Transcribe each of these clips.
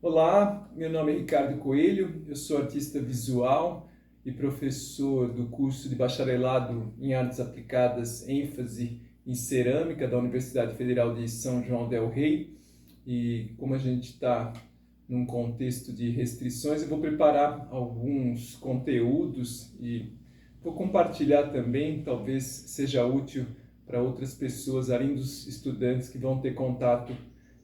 Olá, meu nome é Ricardo Coelho, eu sou artista visual e professor do curso de bacharelado em Artes Aplicadas, ênfase em cerâmica da Universidade Federal de São João del Rei. E como a gente está num contexto de restrições, eu vou preparar alguns conteúdos e vou compartilhar também, talvez seja útil para outras pessoas, além dos estudantes que vão ter contato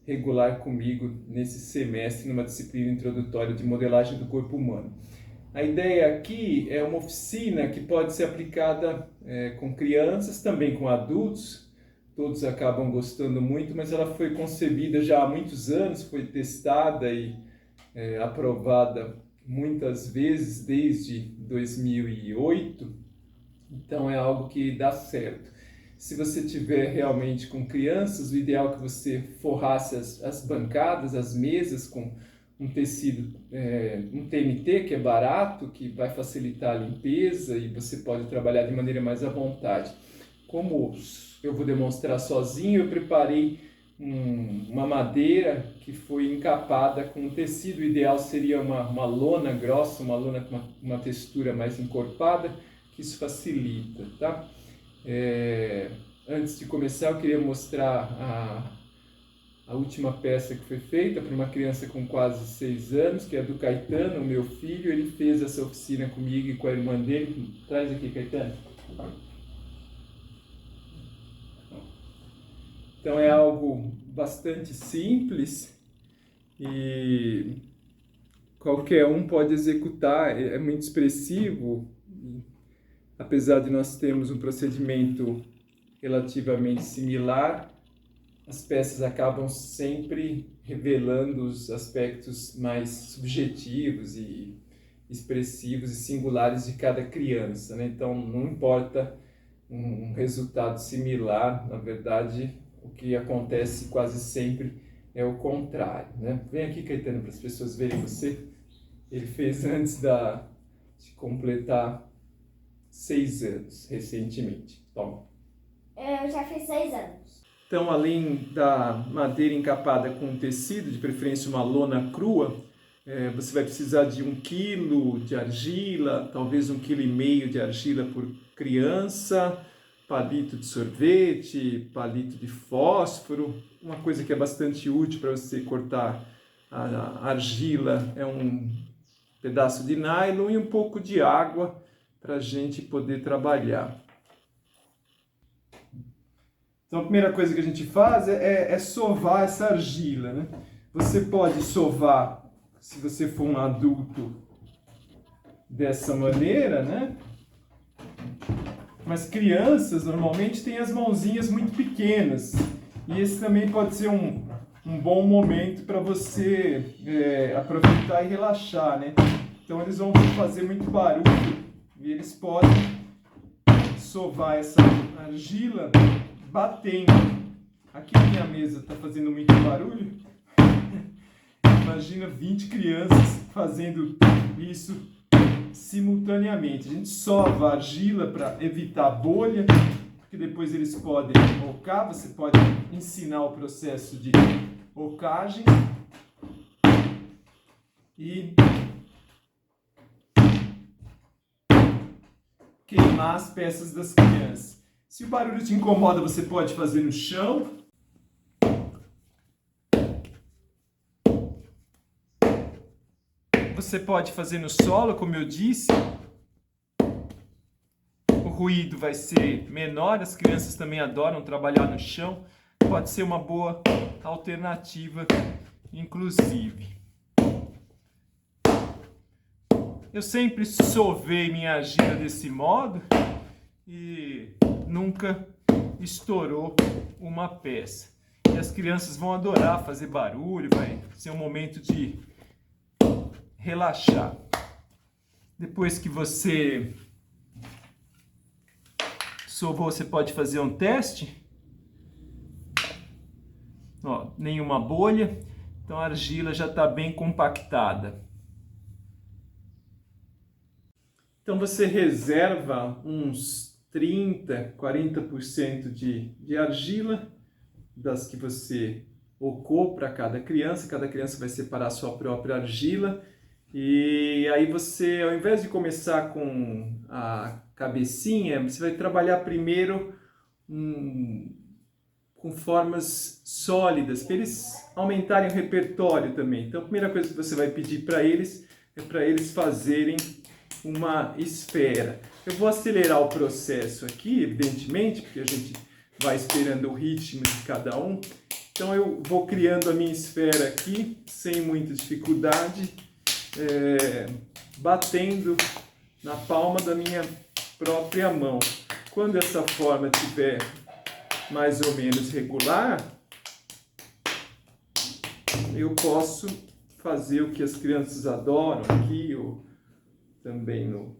regular comigo nesse semestre, numa disciplina introdutória de modelagem do corpo humano. A ideia aqui é uma oficina que pode ser aplicada com crianças, também com adultos, todos acabam gostando muito, mas ela foi concebida já há muitos anos, foi testada e aprovada muitas vezes desde 2008, então é algo que dá certo. Se você tiver realmente com crianças, o ideal é que você forrasse as bancadas, as mesas com um tecido, um TNT que é barato, que vai facilitar a limpeza e você pode trabalhar de maneira mais à vontade. Como eu vou demonstrar sozinho, eu preparei uma madeira que foi encapada com um tecido. O ideal seria uma lona grossa, uma lona com uma textura mais encorpada, que isso facilita, tá? Antes de começar, eu queria mostrar a última peça que foi feita para uma criança com quase 6 anos, que é do Caetano, meu filho. Ele fez essa oficina comigo e com a irmã dele. Traz aqui, Caetano. Então é algo bastante simples e qualquer um pode executar, é muito expressivo, apesar de nós termos um procedimento relativamente similar, as peças acabam sempre revelando os aspectos mais subjetivos e expressivos e singulares de cada criança, né? Então não importa um resultado similar, na verdade o que acontece quase sempre é o contrário, né? Vem aqui, Caetano, para as pessoas verem você. Ele fez antes de completar 6 anos, recentemente. Toma. Eu já fiz 6 anos. Então, além da madeira encapada com tecido, de preferência uma lona crua, você vai precisar de 1 quilo de argila, talvez 1,5 kg de argila por criança, palito de sorvete, palito de fósforo. Uma coisa que é bastante útil para você cortar a argila é um pedaço de nylon e um pouco de água para a gente poder trabalhar. Então a primeira coisa que a gente faz é sovar essa argila, né? Você pode sovar, se você for um adulto, dessa maneira, né? Mas crianças normalmente têm as mãozinhas muito pequenas. E esse também pode ser um bom momento para você aproveitar e relaxar, né? Então eles vão fazer muito barulho e eles podem sovar essa argila batendo. Aqui na minha mesa está fazendo muito barulho. Imagina 20 crianças fazendo isso simultaneamente. A gente sova a argila para evitar bolha, porque depois eles podem ocar. Você pode ensinar o processo de ocagem e queimar as peças das crianças. Se o barulho te incomoda, você pode fazer no chão. Você pode fazer no solo, como eu disse. O ruído vai ser menor, as crianças também adoram trabalhar no chão. Pode ser uma boa alternativa, inclusive. Eu sempre sovei minha argila desse modo e nunca estourou uma peça. E as crianças vão adorar fazer barulho, vai ser um momento de relaxar. Depois que você sovou, você pode fazer um teste. Ó, nenhuma bolha, então a argila já está bem compactada. Então você reserva uns 30, 40% de argila, das que você o cor para cada criança vai separar a sua própria argila. E aí você, ao invés de começar com a cabecinha, você vai trabalhar primeiro com formas sólidas, para eles aumentarem o repertório também. Então a primeira coisa que você vai pedir para eles é para eles fazerem uma esfera. Eu vou acelerar o processo aqui, evidentemente, porque a gente vai esperando o ritmo de cada um. Então eu vou criando a minha esfera aqui, sem muita dificuldade, batendo na palma da minha própria mão. Quando essa forma estiver mais ou menos regular, eu posso fazer o que as crianças adoram aqui, ou também no...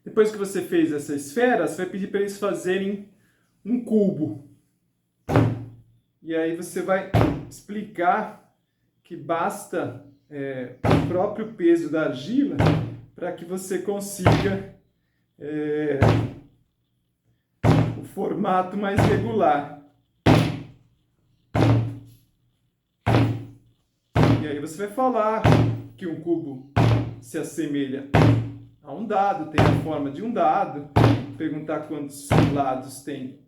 Depois que você fez essa esfera, você vai pedir para eles fazerem um cubo. E aí você vai explicar que basta o próprio peso da argila para que você consiga o formato mais regular. E aí você vai falar que um cubo se assemelha a um dado, tem a forma de um dado, perguntar quantos lados tem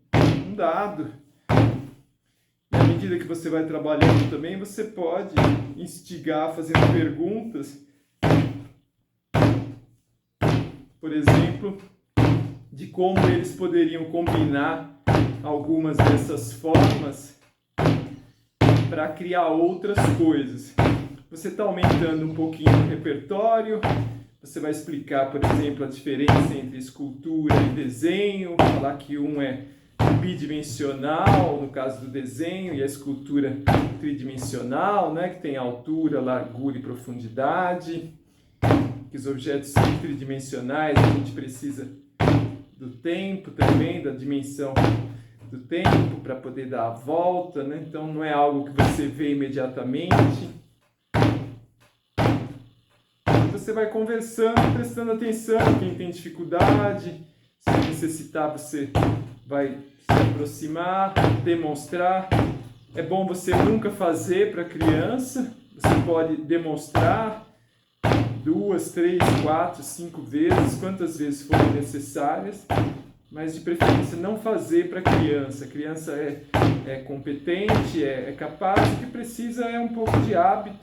um dado. E à medida que você vai trabalhando também, você pode instigar fazendo perguntas, por exemplo, de como eles poderiam combinar algumas dessas formas para criar outras coisas. Você está aumentando um pouquinho o repertório. Você vai explicar, por exemplo, a diferença entre escultura e desenho, falar que um é bidimensional, no caso do desenho, e a escultura tridimensional, né, que tem altura, largura e profundidade. Que os objetos são tridimensionais, a gente precisa do tempo também, da dimensão do tempo para poder dar a volta, né? Então não é algo que você vê imediatamente. Você vai conversando, prestando atenção, quem tem dificuldade, se necessitar você vai se aproximar, demonstrar. É bom você nunca fazer para a criança, você pode demonstrar 2, 3, 4, 5 vezes, quantas vezes forem necessárias, mas de preferência não fazer para a criança. A criança é competente, é capaz, o que precisa é um pouco de hábito.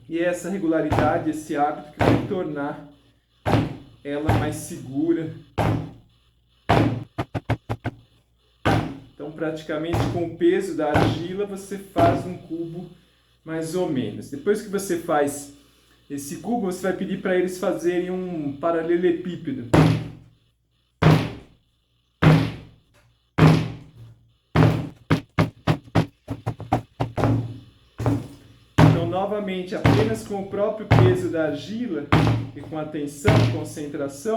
E é essa regularidade, esse hábito que vai tornar ela mais segura. Então, praticamente com o peso da argila, você faz um cubo mais ou menos. Depois que você faz esse cubo, você vai pedir para eles fazerem um paralelepípedo. Novamente, apenas com o próprio peso da argila e com atenção, concentração,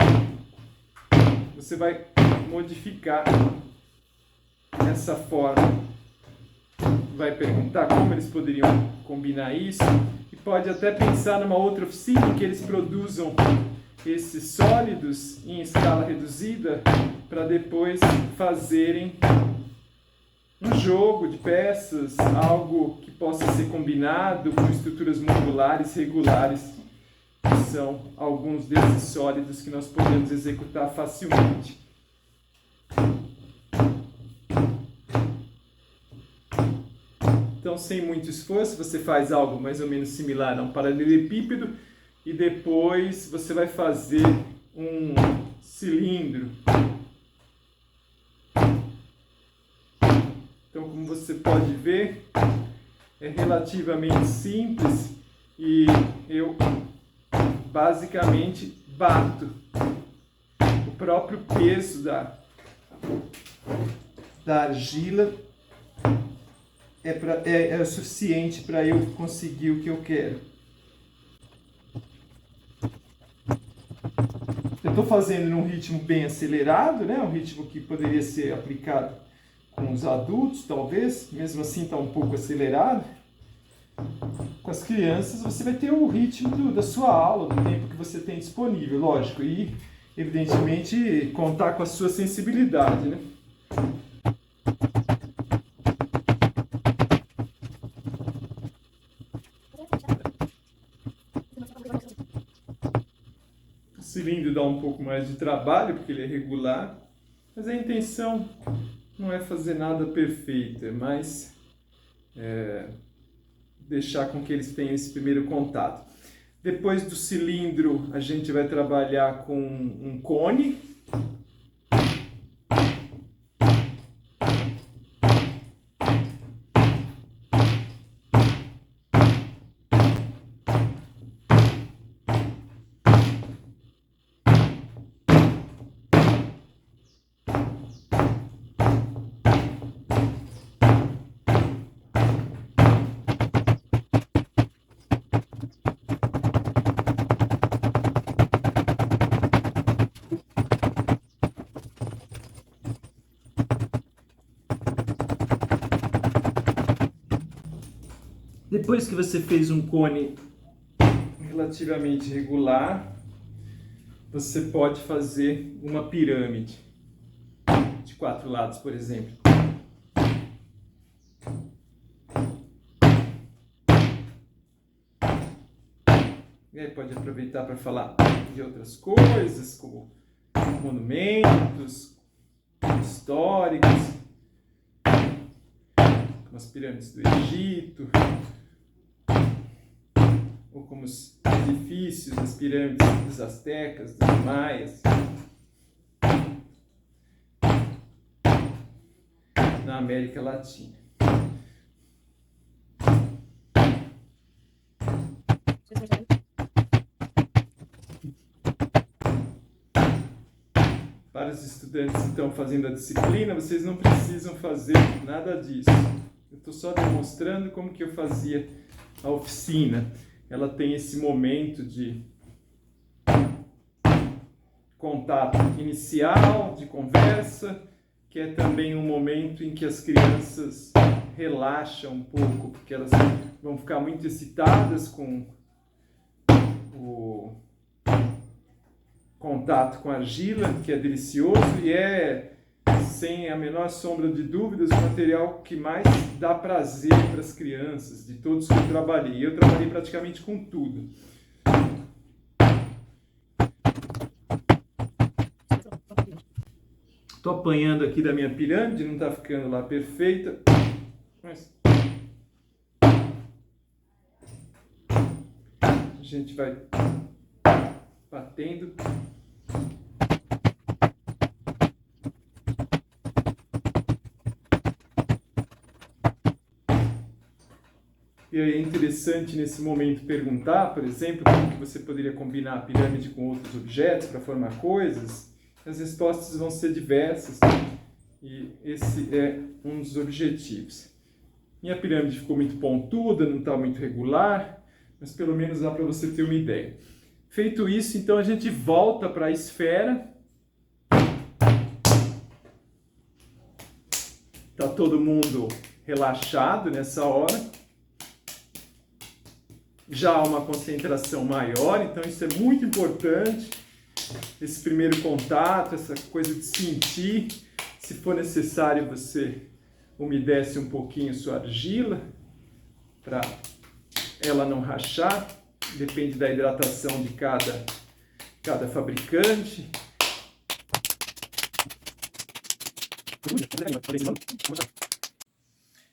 você vai modificar essa forma. Vai perguntar como eles poderiam combinar isso e pode até pensar numa outra oficina em que eles produzam esses sólidos em escala reduzida para depois fazerem um jogo de peças, algo que possa ser combinado com estruturas modulares regulares, que são alguns desses sólidos que nós podemos executar facilmente. Então, sem muito esforço, você faz algo mais ou menos similar a um paralelepípedo e depois você vai fazer um cilindro. Então, como você pode ver, é relativamente simples e eu basicamente bato. O próprio peso da argila é suficiente para eu conseguir o que eu quero. Eu estou fazendo num ritmo bem acelerado, né? Um ritmo que poderia ser aplicado com os adultos, talvez, mesmo assim está um pouco acelerado. com as crianças, você vai ter o ritmo da sua aula, do tempo que você tem disponível, lógico, e evidentemente contar com a sua sensibilidade, né? O cilindro dá um pouco mais de trabalho, porque ele é regular, mas a intenção não é fazer nada perfeito, é mais deixar com que eles tenham esse primeiro contato. Depois do cilindro, a gente vai trabalhar com um cone. Depois que você fez um cone relativamente regular, você pode fazer uma pirâmide de 4 lados, por exemplo. E aí pode aproveitar para falar de outras coisas, como monumentos históricos, como as pirâmides do Egito, ou como os edifícios, as pirâmides dos astecas, dos maias, na América Latina. Para os estudantes que estão fazendo a disciplina, vocês não precisam fazer nada disso. Eu estou só demonstrando como que eu fazia a oficina. Ela tem esse momento de contato inicial, de conversa, que é também um momento em que as crianças relaxam um pouco, porque elas vão ficar muito excitadas com o contato com a argila, que é delicioso e é, sem a menor sombra de dúvidas, o material que mais dá prazer para as crianças, de todos que eu trabalhei. Eu trabalhei praticamente com tudo. Estou apanhando aqui da minha pirâmide, não está ficando lá perfeita, mas a gente vai batendo. E aí é interessante nesse momento perguntar, por exemplo, como que você poderia combinar a pirâmide com outros objetos para formar coisas. As respostas vão ser diversas e esse é um dos objetivos. Minha pirâmide ficou muito pontuda, não está muito regular, mas pelo menos dá para você ter uma ideia. Feito isso, então a gente volta para a esfera. Está todo mundo relaxado nessa hora. Já há uma concentração maior, então isso é muito importante. Esse primeiro contato, essa coisa de sentir. Se for necessário, você umedece um pouquinho sua argila para ela não rachar. Depende da hidratação de cada fabricante.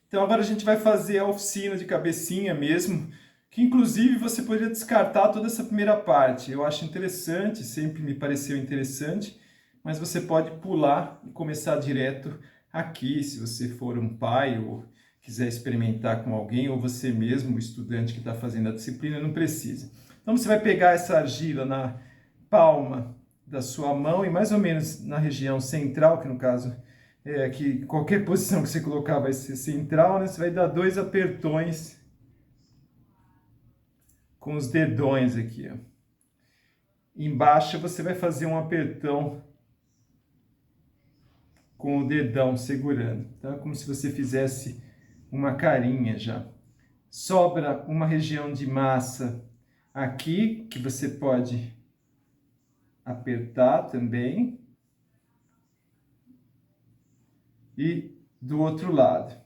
Então agora a gente vai fazer a oficina de cabecinha mesmo, que inclusive você poderia descartar toda essa primeira parte. Eu acho interessante, sempre me pareceu interessante, mas você pode pular e começar direto aqui, se você for um pai ou quiser experimentar com alguém, ou você mesmo, o estudante que está fazendo a disciplina, não precisa. Então você vai pegar essa argila na palma da sua mão e mais ou menos na região central, que no caso é que qualquer posição que você colocar vai ser central, né? Você vai dar 2 apertões com os dedões aqui, ó. Embaixo você vai fazer um apertão com o dedão segurando. Então é como se você fizesse uma carinha já. sobra uma região de massa aqui, que você pode apertar também. E do outro lado.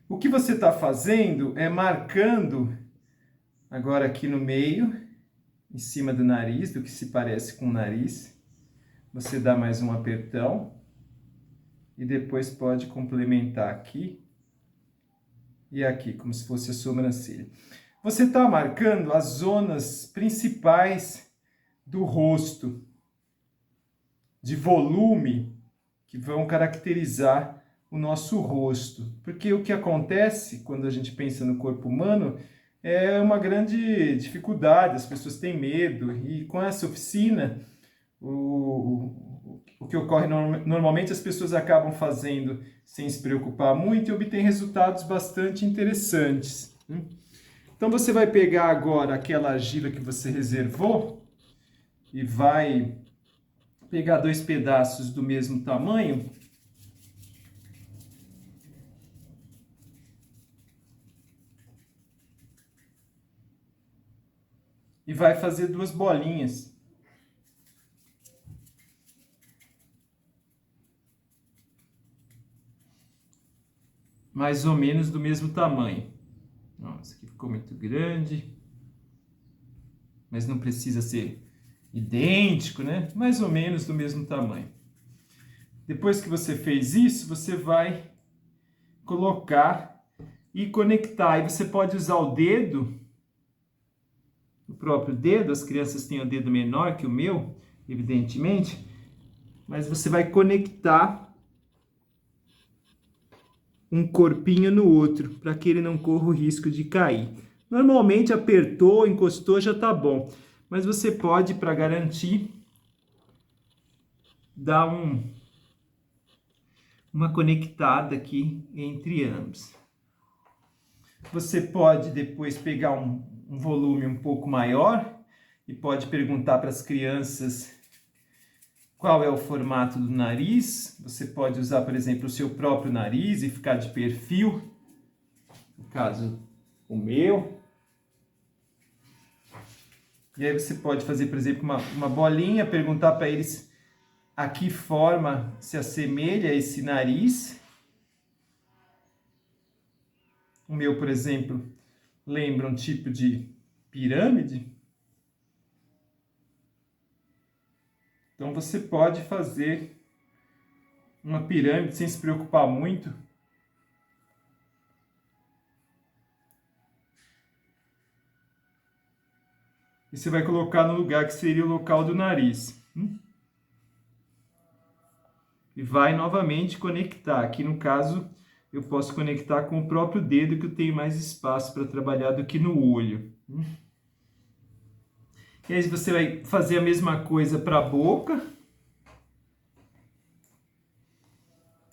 O que você está fazendo é marcando, agora aqui no meio, em cima do nariz, do que se parece com o nariz. Você dá mais um apertão. E depois pode complementar aqui e aqui, como se fosse a sobrancelha. Você está marcando as zonas principais do rosto, de volume, que vão caracterizar o nosso rosto. Porque o que acontece quando a gente pensa no corpo humano é uma grande dificuldade, as pessoas têm medo, e com essa oficina, o que ocorre normalmente, as pessoas acabam fazendo sem se preocupar muito e obtêm resultados bastante interessantes. Então você vai pegar agora aquela argila que você reservou e vai pegar 2 pedaços do mesmo tamanho e vai fazer 2 bolinhas. Mais ou menos do mesmo tamanho. Nossa, aqui ficou muito grande. Mas não precisa ser idêntico, né? Mais ou menos do mesmo tamanho. Depois que você fez isso, você vai colocar e conectar. E você pode usar o dedo, o próprio dedo. As crianças têm o dedo menor que o meu, evidentemente. Mas você vai conectar um corpinho no outro, para que ele não corra o risco de cair. Normalmente apertou, encostou, já tá bom. Mas você pode, para garantir, dar uma conectada aqui entre ambos. Você pode depois pegar um volume um pouco maior e pode perguntar para as crianças qual é o formato do nariz. Você pode usar, por exemplo, o seu próprio nariz e ficar de perfil, no caso, o meu. E aí você pode fazer, por exemplo, uma bolinha, perguntar para eles a que forma se assemelha esse nariz. O meu, por exemplo, lembra um tipo de pirâmide. Então você pode fazer uma pirâmide sem se preocupar muito. E você vai colocar no lugar que seria o local do nariz. E vai novamente conectar. Aqui no caso, eu posso conectar com o próprio dedo, que eu tenho mais espaço para trabalhar do que no olho. E aí você vai fazer a mesma coisa para a boca.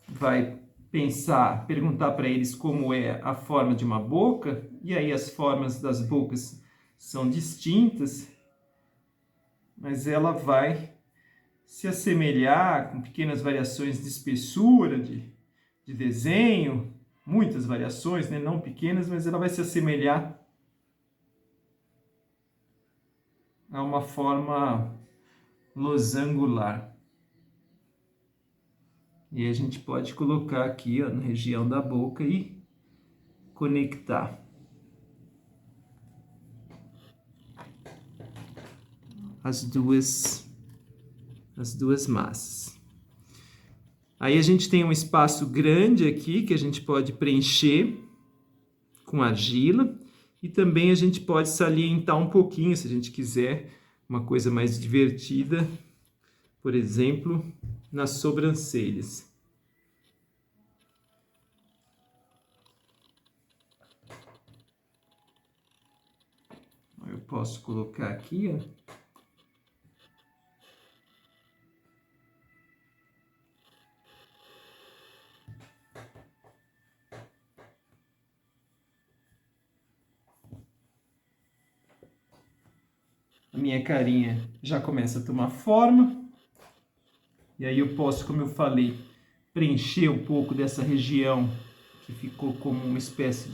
Vai pensar, perguntar para eles como é a forma de uma boca. E aí as formas das bocas são distintas, mas ela vai se assemelhar com pequenas variações de espessura, de desenho, muitas variações, né? Não pequenas, mas ela vai se assemelhar a uma forma losangular. E a gente pode colocar aqui, ó, na região da boca e conectar. As duas massas. Aí a gente tem um espaço grande aqui que a gente pode preencher com argila e também a gente pode salientar um pouquinho, se a gente quiser uma coisa mais divertida, por exemplo, nas sobrancelhas. Eu posso colocar aqui, ó. A minha carinha já começa a tomar forma. E aí eu posso, como eu falei, preencher um pouco dessa região que ficou como uma espécie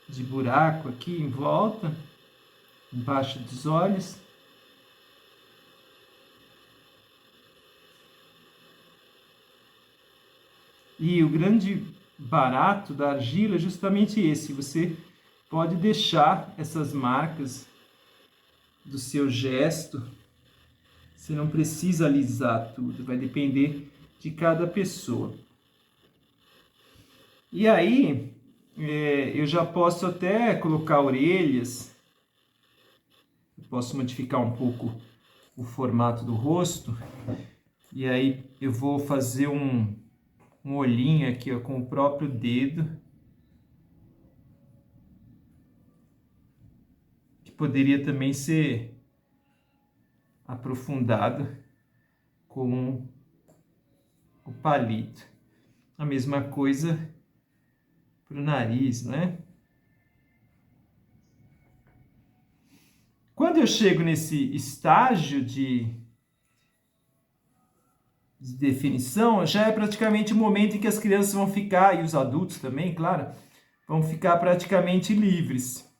de buraco aqui em volta, embaixo dos olhos. E o grande barato da argila é justamente esse: você pode deixar essas marcas do seu gesto, você não precisa alisar tudo, vai depender de cada pessoa. E aí, eu já posso até colocar orelhas, eu posso modificar um pouco o formato do rosto, e aí eu vou fazer um olhinho aqui, ó, com o próprio dedo, que poderia também ser aprofundado com o palito. A mesma coisa para o nariz, né? Quando eu chego nesse estágio de definição, já é praticamente o momento em que as crianças vão ficar, e os adultos também, claro, vão ficar praticamente livres.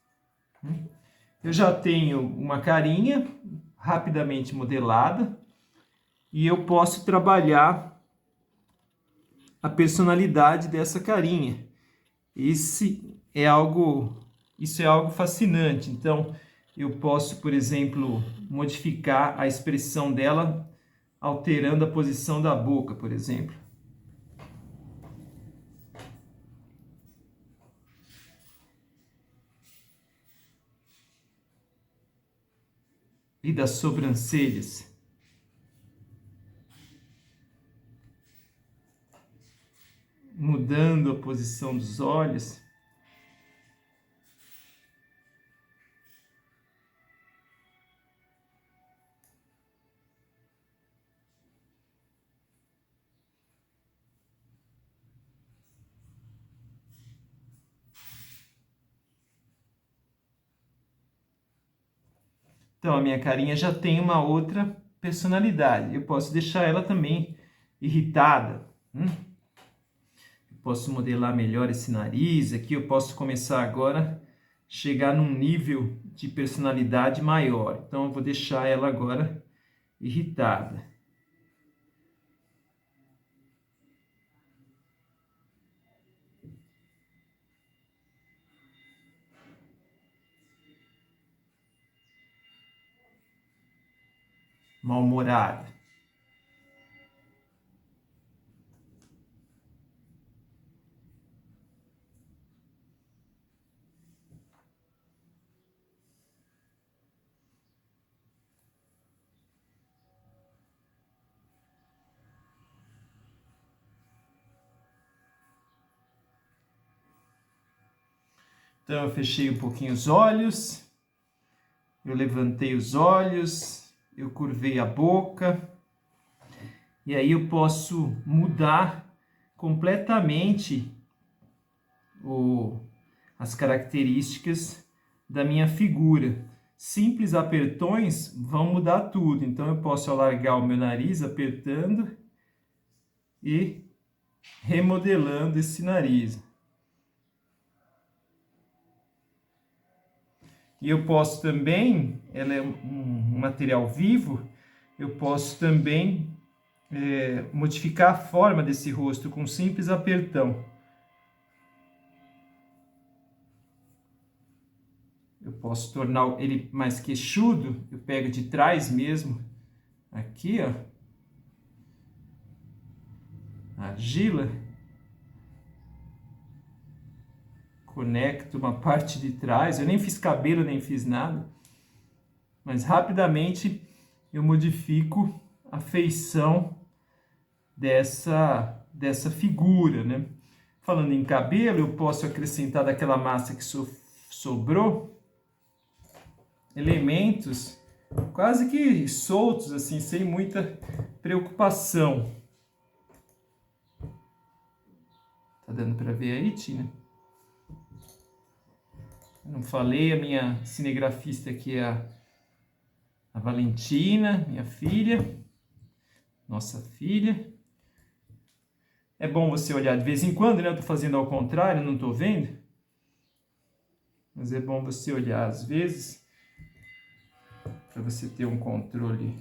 Eu já tenho uma carinha rapidamente modelada e eu posso trabalhar a personalidade dessa carinha. Isso é algo fascinante. Então, eu posso, por exemplo, modificar a expressão dela alterando a posição da boca, por exemplo. E das sobrancelhas. Mudando a posição dos olhos. Então, a minha carinha já tem uma outra personalidade. Eu posso deixar ela também irritada. Eu posso modelar melhor esse nariz. Aqui eu posso começar agora a chegar num nível de personalidade maior. Então, eu vou deixar ela agora irritada. Mal-humorada. Então, eu fechei um pouquinho os olhos, eu levantei os olhos, eu curvei a boca, e aí eu posso mudar completamente as características da minha figura. Simples apertões vão mudar tudo. Então, eu posso alargar o meu nariz apertando e remodelando esse nariz. E eu posso também, ela é um material vivo, eu posso também modificar a forma desse rosto com um simples apertão. Eu posso tornar ele mais queixudo, eu pego de trás mesmo, aqui, ó, a argila, conecto uma parte de trás, eu nem fiz cabelo, nem fiz nada, mas rapidamente eu modifico a feição dessa figura, né? Falando em cabelo, eu posso acrescentar daquela massa que sobrou elementos quase que soltos, assim, sem muita preocupação. Tá dando para ver aí, Tina? Não falei, a minha cinegrafista aqui é a Valentina, minha filha, nossa filha. é bom você olhar de vez em quando, né? Eu estou fazendo ao contrário, não estou vendo. Mas é bom você olhar às vezes, para você ter um controle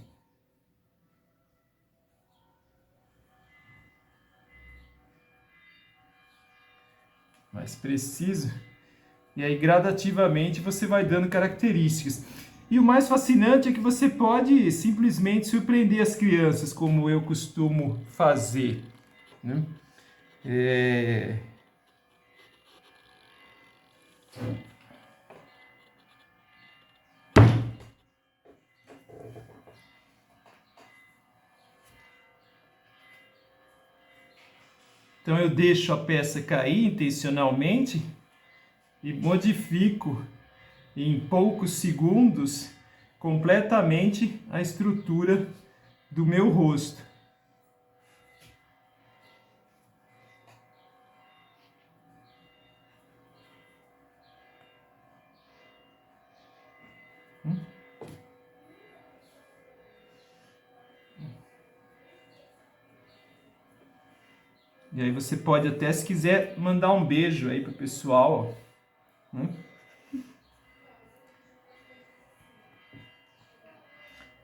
mais preciso. E aí, gradativamente, você vai dando características. E o mais fascinante é que você pode simplesmente surpreender as crianças, como eu costumo fazer, né? Então eu deixo a peça cair intencionalmente e modifico em poucos segundos completamente a estrutura do meu rosto. E aí você pode até, se quiser, mandar um beijo aí pro pessoal, ó.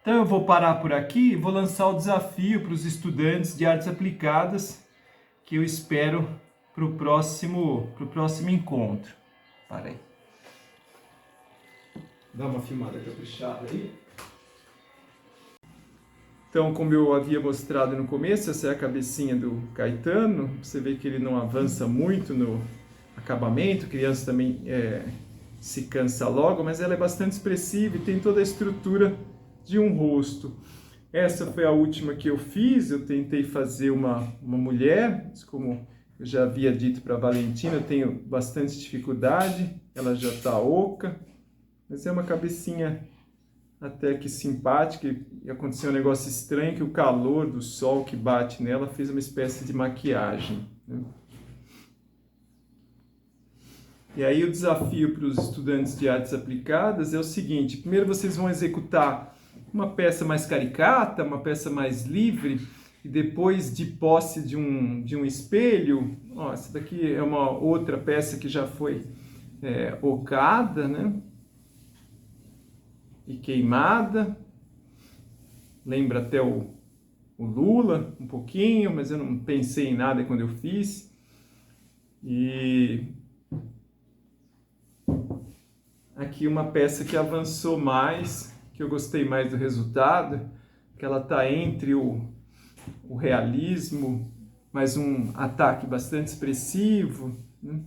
Então eu vou parar por aqui e vou lançar o desafio para os estudantes de artes aplicadas, que eu espero pro próximo encontro. Para aí. Dá uma filmada caprichada aí. Então, como eu havia mostrado no começo, essa é a cabecinha do Caetano. Você vê que ele não avança muito no acabamento, a criança também se cansa logo, mas ela é bastante expressiva e tem toda a estrutura de um rosto. Essa foi a última que eu fiz, eu tentei fazer uma mulher, como eu já havia dito para a Valentina, eu tenho bastante dificuldade, ela já está oca, mas é uma cabecinha até que simpática, e aconteceu um negócio estranho, que o calor do sol que bate nela fez uma espécie de maquiagem, né? E aí o desafio para os estudantes de artes aplicadas é o seguinte: primeiro vocês vão executar uma peça mais caricata, uma peça mais livre, e depois, de posse de um espelho, ó, essa daqui é uma outra peça que já foi ocada, né? E queimada, lembra até o Lula um pouquinho, mas eu não pensei em nada quando eu fiz. E aqui uma peça que avançou mais, que eu gostei mais do resultado, que ela está entre o realismo, mas um ataque bastante expressivo, né?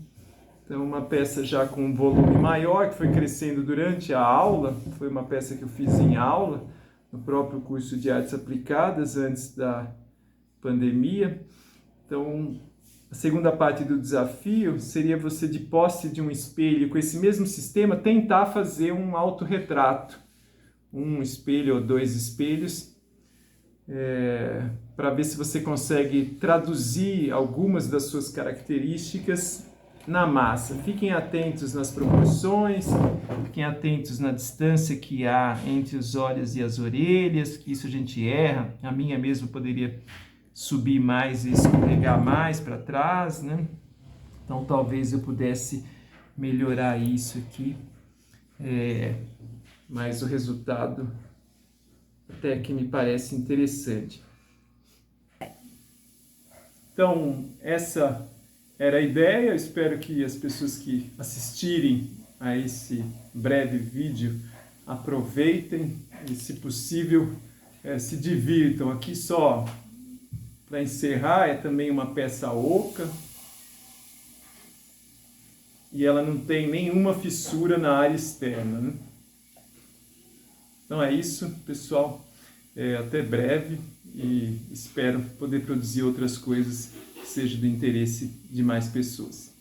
Então, uma peça já com um volume maior, que foi crescendo durante a aula, foi uma peça que eu fiz em aula, no próprio curso de artes aplicadas, antes da pandemia. Então, a segunda parte do desafio seria você, de posse de um espelho, com esse mesmo sistema, tentar fazer um autorretrato. Um espelho ou dois espelhos, para ver se você consegue traduzir algumas das suas características na massa. Fiquem atentos nas proporções, fiquem atentos na distância que há entre os olhos e as orelhas, que isso a gente erra. A minha mesmo poderia subir mais e escorregar mais para trás, né? Então talvez eu pudesse melhorar isso aqui, mas o resultado até que me parece interessante. Então, essa era a ideia. Eu espero que as pessoas que assistirem a esse breve vídeo aproveitem e, se possível, se divirtam. Aqui, só para encerrar, é também uma peça oca e ela não tem nenhuma fissura na área externa, né? Então é isso, pessoal. Até breve, e espero poder produzir outras coisas que sejam do interesse de mais pessoas.